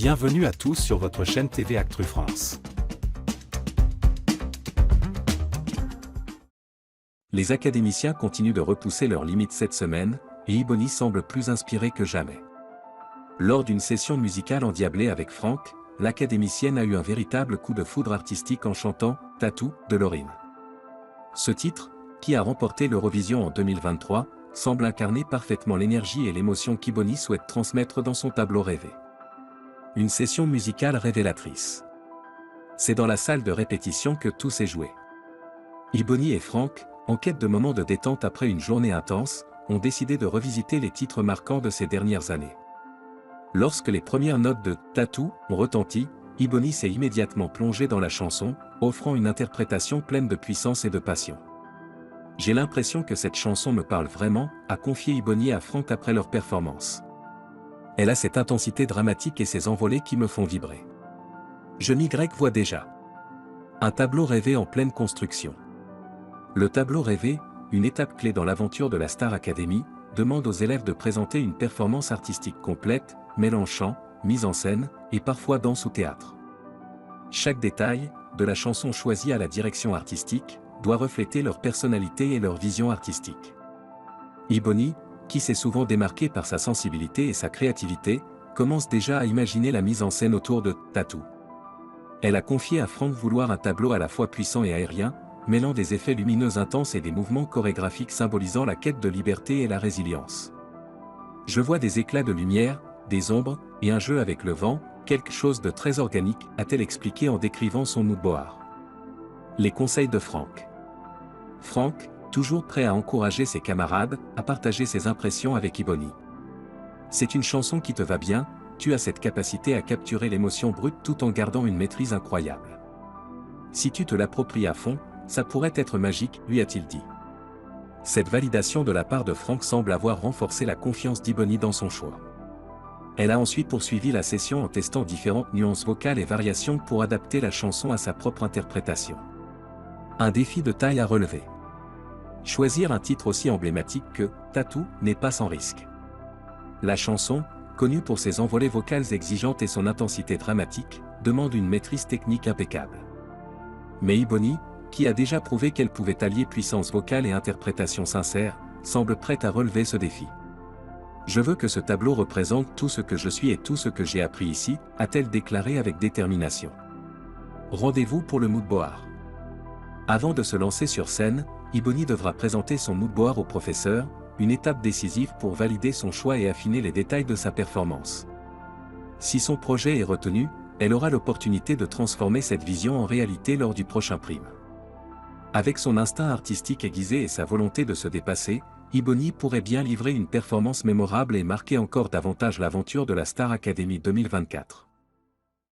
Bienvenue à tous sur votre chaîne TV Actu France. Les académiciens continuent de repousser leurs limites cette semaine, et Ibony semble plus inspirée que jamais. Lors d'une session musicale endiablée avec Franck, l'académicienne a eu un véritable coup de foudre artistique en chantant « Tattoo » de Loreen. Ce titre, qui a remporté l'Eurovision en 2023, semble incarner parfaitement l'énergie et l'émotion qu'Ibony souhaite transmettre dans son tableau rêvé. Une session musicale révélatrice. C'est dans la salle de répétition que tout s'est joué. Ibony et Franck, en quête de moments de détente après une journée intense, ont décidé de revisiter les titres marquants de ces dernières années. Lorsque les premières notes de « Tattoo » ont retenti, Ibony s'est immédiatement plongée dans la chanson, offrant une interprétation pleine de puissance et de passion. « J'ai l'impression que cette chanson me parle vraiment », a confié Ibony à Franck après leur performance. « Elle a cette intensité dramatique et ces envolées qui me font vibrer. Je m'y vois déjà. » Un tableau rêvé en pleine construction. Le tableau rêvé, une étape clé dans l'aventure de la Star Academy, demande aux élèves de présenter une performance artistique complète, mêlant chant, mise en scène, et parfois danse ou théâtre. Chaque détail, de la chanson choisie à la direction artistique, doit refléter leur personnalité et leur vision artistique. Ibony, qui s'est souvent démarquée par sa sensibilité et sa créativité, commence déjà à imaginer la mise en scène autour de « Tattoo ». Elle a confié à Franck vouloir un tableau à la fois puissant et aérien, mêlant des effets lumineux intenses et des mouvements chorégraphiques symbolisant la quête de liberté et la résilience. « Je vois des éclats de lumière, des ombres, et un jeu avec le vent, quelque chose de très organique », a-t-elle expliqué en décrivant son mood board. Les conseils de Franck. Franck, toujours prêt à encourager ses camarades, a partagé ses impressions avec Ibony. C'est une chanson qui te va bien, tu as cette capacité à capturer l'émotion brute tout en gardant une maîtrise incroyable. Si tu te l'appropries à fond, ça pourrait être magique, lui a-t-il dit. Cette validation de la part de Franck semble avoir renforcé la confiance d'Ibony dans son choix. Elle a ensuite poursuivi la session en testant différentes nuances vocales et variations pour adapter la chanson à sa propre interprétation. Un défi de taille à relever. Choisir un titre aussi emblématique que « Tattoo » n'est pas sans risque. La chanson, connue pour ses envolées vocales exigeantes et son intensité dramatique, demande une maîtrise technique impeccable. Mais Ibony, qui a déjà prouvé qu'elle pouvait allier puissance vocale et interprétation sincère, semble prête à relever ce défi. « Je veux que ce tableau représente tout ce que je suis et tout ce que j'ai appris ici », a-t-elle déclaré avec détermination. Rendez-vous pour le mood board. Avant de se lancer sur scène, Ibony devra présenter son mood board au professeur, une étape décisive pour valider son choix et affiner les détails de sa performance. Si son projet est retenu, elle aura l'opportunité de transformer cette vision en réalité lors du prochain prime. Avec son instinct artistique aiguisé et sa volonté de se dépasser, Ibony pourrait bien livrer une performance mémorable et marquer encore davantage l'aventure de la Star Academy 2024.